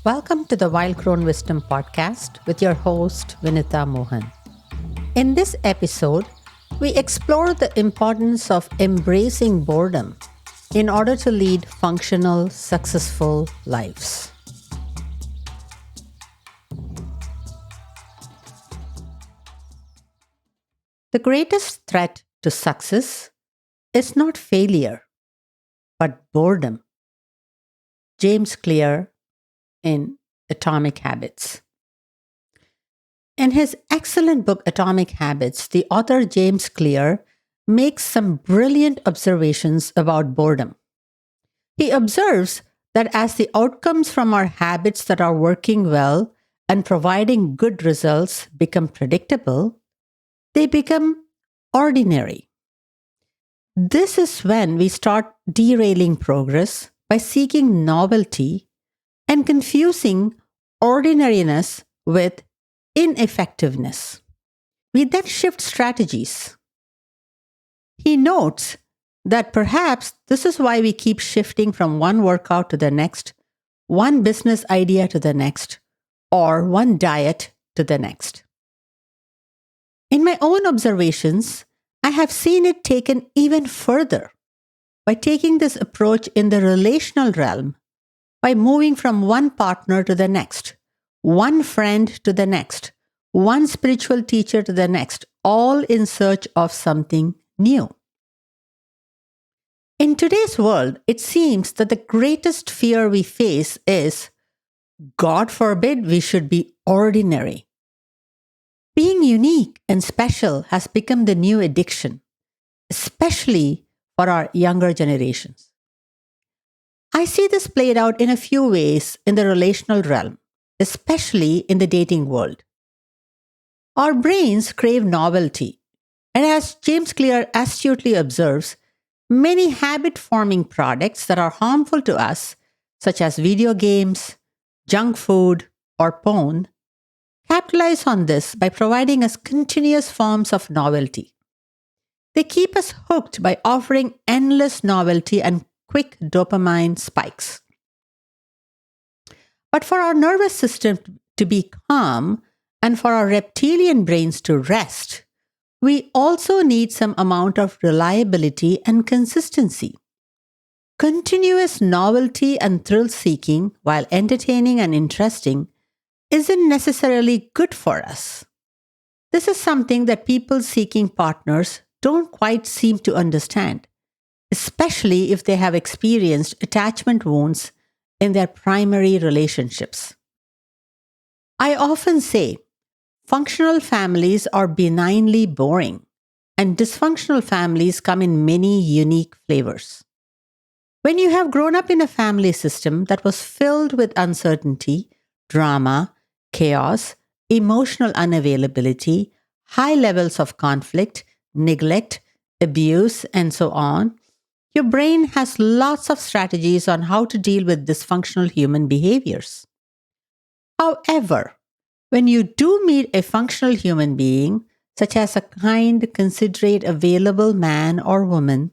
Welcome to the Wild Crone Wisdom podcast with your host, Vinutha Mohan. In this episode, we explore the importance of embracing boredom in order to lead functional, successful lives. The greatest threat to success is not failure, but boredom. James Clear in Atomic Habits. In his excellent book Atomic Habits, the author James Clear makes some brilliant observations about boredom. He observes that as the outcomes from our habits that are working well and providing good results become predictable, they become ordinary. This is when we start derailing progress by seeking novelty and confusing ordinariness with ineffectiveness. We then shift strategies. He notes that perhaps this is why we keep shifting from one workout to the next, one business idea to the next, or one diet to the next. In my own observations, I have seen it taken even further by taking this approach in the relational realm, by moving from one partner to the next, one friend to the next, one spiritual teacher to the next, all in search of something new. In today's world, it seems that the greatest fear we face is, God forbid, we should be ordinary. Being unique and special has become the new addiction, especially for our younger generations. I see this played out in a few ways in the relational realm, especially in the dating world. Our brains crave novelty, and as James Clear astutely observes, many habit-forming products that are harmful to us, such as video games, junk food, or porn, capitalize on this by providing us continuous forms of novelty. They keep us hooked by offering endless novelty and quick dopamine spikes. But for our nervous system to be calm and for our reptilian brains to rest, we also need some amount of reliability and consistency. Continuous novelty and thrill seeking, while entertaining and interesting, isn't necessarily good for us. This is something that people seeking partners don't quite seem to understand, especially if they have experienced attachment wounds in their primary relationships. I often say, functional families are benignly boring, and dysfunctional families come in many unique flavors. When you have grown up in a family system that was filled with uncertainty, drama, chaos, emotional unavailability, high levels of conflict, neglect, abuse, and so on, your brain has lots of strategies on how to deal with dysfunctional human behaviors. However, when you do meet a functional human being, such as a kind, considerate, available man or woman,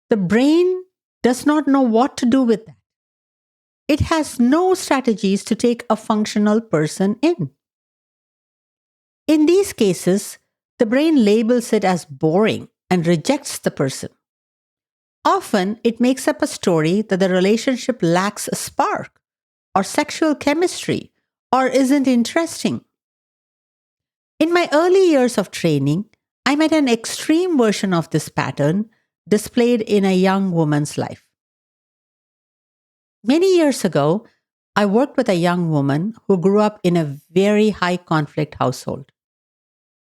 the brain does not know what to do with that. It has no strategies to take a functional person in. In these cases, the brain labels it as boring and rejects the person. Often, it makes up a story that the relationship lacks a spark, or sexual chemistry, or isn't interesting. In my early years of training, I met an extreme version of this pattern displayed in a young woman's life. Many years ago, I worked with a young woman who grew up in a very high conflict household.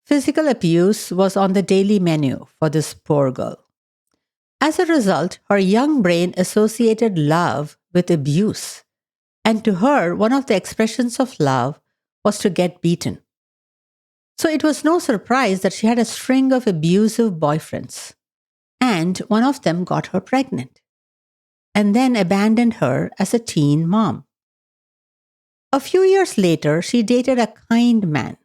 Physical abuse was on the daily menu for this poor girl. As a result, her young brain associated love with abuse, and to her, one of the expressions of love was to get beaten. So it was no surprise that she had a string of abusive boyfriends, and one of them got her pregnant, and then abandoned her as a teen mom. A few years later, she dated a kind man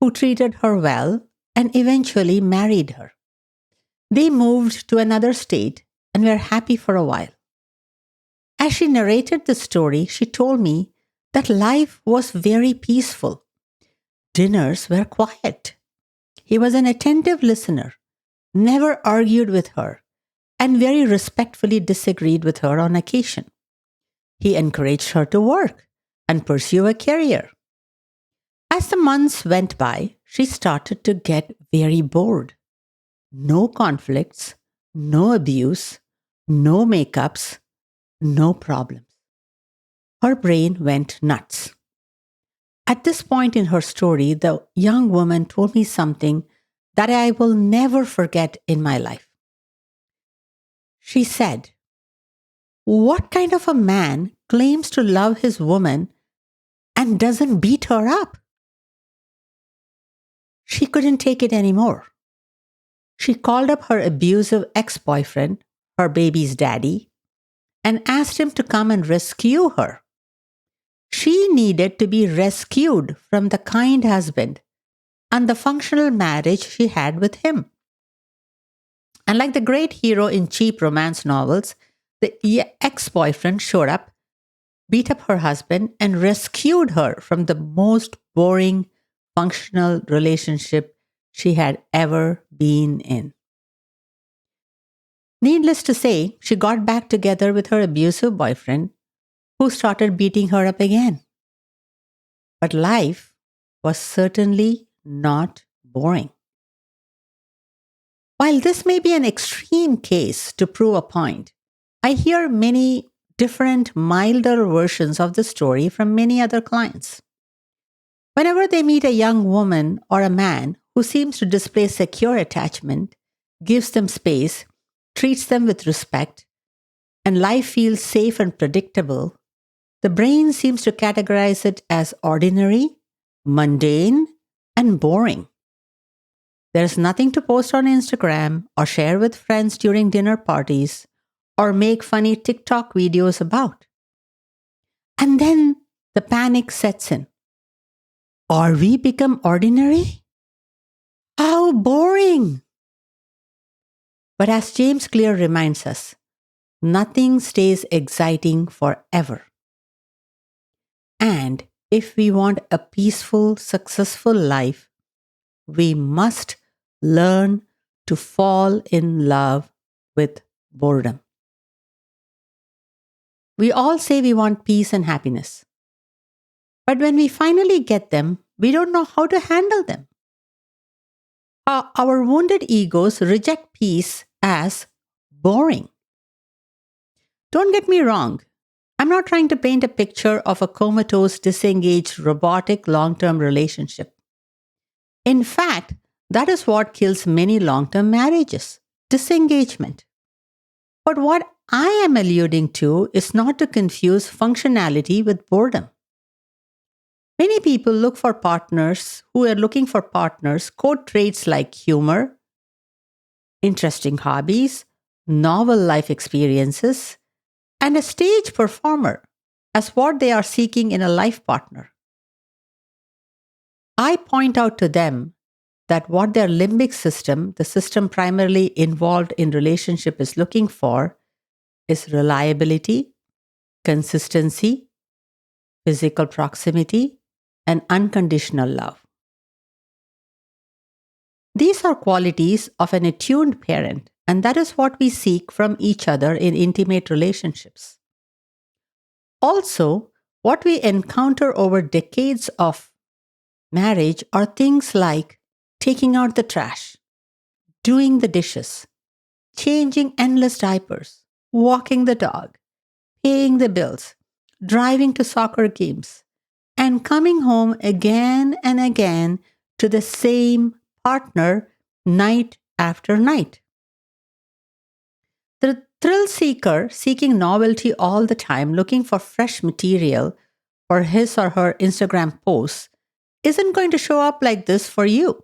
who treated her well and eventually married her. They moved to another state and were happy for a while. As she narrated the story, she told me that life was very peaceful. Dinners were quiet. He was an attentive listener, never argued with her, and very respectfully disagreed with her on occasion. He encouraged her to work and pursue a career. As the months went by, she started to get very bored. No conflicts, no abuse, no makeups, no problems. Her brain went nuts. At this point in her story, the young woman told me something that I will never forget in my life. She said, "What kind of a man claims to love his woman and doesn't beat her up?" She couldn't take it anymore. She called up her abusive ex-boyfriend, her baby's daddy, and asked him to come and rescue her. She needed to be rescued from the kind husband and the functional marriage she had with him. And like the great hero in cheap romance novels, the ex-boyfriend showed up, beat up her husband, and rescued her from the most boring functional relationship she had ever been in. Needless to say, she got back together with her abusive boyfriend, who started beating her up again. But life was certainly not boring. While this may be an extreme case to prove a point, I hear many different, milder versions of the story from many other clients. Whenever they meet a young woman or a man who seems to display secure attachment, gives them space, treats them with respect, and life feels safe and predictable, the brain seems to categorize it as ordinary, mundane, and boring. There's nothing to post on Instagram or share with friends during dinner parties or make funny TikTok videos about. And then the panic sets in. Are we become ordinary? How boring! But as James Clear reminds us, nothing stays exciting forever. And if we want a peaceful, successful life, we must learn to fall in love with boredom. We all say we want peace and happiness. But when we finally get them, we don't know how to handle them. Our wounded egos reject peace as boring. Don't get me wrong. I'm not trying to paint a picture of a comatose, disengaged, robotic long-term relationship. In fact, that is what kills many long-term marriages, disengagement. But what I am alluding to is not to confuse functionality with boredom. Many people who are looking for partners quote traits like humor, interesting hobbies, novel life experiences, and a stage performer as what they are seeking in a life partner. I point out to them that what their limbic system, the system primarily involved in relationship, is looking for is reliability, consistency, physical proximity, and unconditional love. These are qualities of an attuned parent, and that is what we seek from each other in intimate relationships. Also, what we encounter over decades of marriage are things like taking out the trash, doing the dishes, changing endless diapers, walking the dog, paying the bills, driving to soccer games, and coming home again and again to the same partner night after night. The thrill seeker seeking novelty all the time, looking for fresh material for his or her Instagram posts, isn't going to show up like this for you.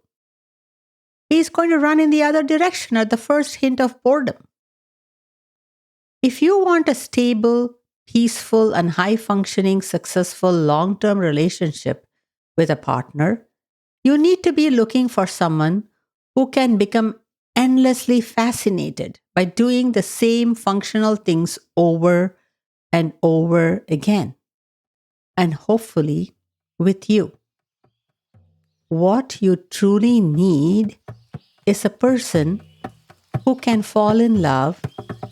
He's going to run in the other direction at the first hint of boredom. If you want a stable, peaceful, and high-functioning, successful long-term relationship with a partner, you need to be looking for someone who can become endlessly fascinated by doing the same functional things over and over again. and hopefully with you. What you truly need is a person who can fall in love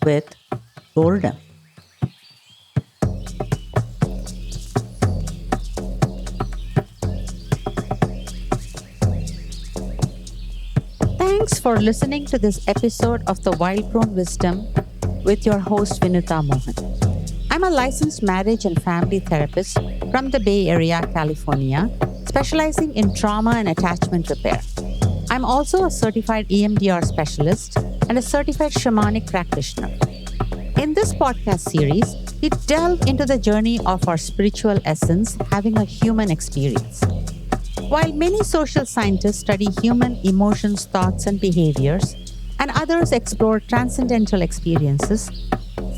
with boredom. Thanks for listening to this episode of the Wild Crone Wisdom with your host Vinutha Mohan. I'm a licensed marriage and family therapist from the Bay Area, California, specializing in trauma and attachment repair. I'm also a certified EMDR specialist and a certified shamanic practitioner. In this podcast series, we delve into the journey of our spiritual essence having a human experience. While many social scientists study human emotions, thoughts, and behaviors, and others explore transcendental experiences,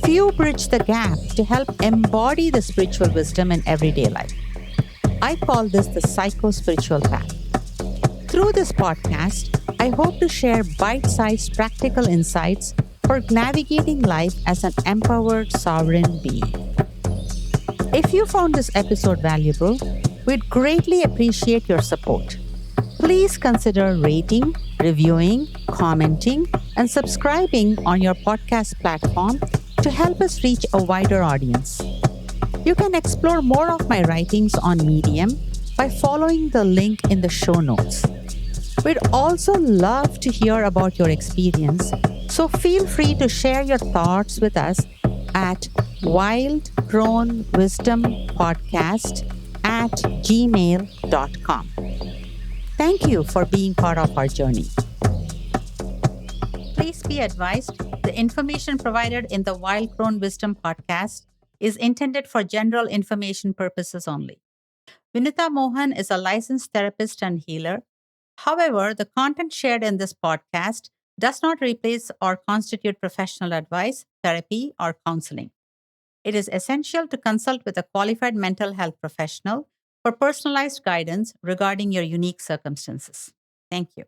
few bridge the gap to help embody the spiritual wisdom in everyday life. I call this the psycho-spiritual path. Through this podcast, I hope to share bite-sized practical insights for navigating life as an empowered sovereign being. If you found this episode valuable, we'd greatly appreciate your support. Please consider rating, reviewing, commenting, and subscribing on your podcast platform to help us reach a wider audience. You can explore more of my writings on Medium by following the link in the show notes. We'd also love to hear about your experience, so feel free to share your thoughts with us at wildcronewisdompodcast@gmail.com. Thank you for being part of our journey. Please be advised the information provided in the Wild Crone Wisdom podcast is intended for general information purposes only. Vinutha Mohan is a licensed therapist and healer. However, the content shared in this podcast does not replace or constitute professional advice, therapy, or counseling. It is essential to consult with a qualified mental health professional for personalized guidance regarding your unique circumstances. Thank you.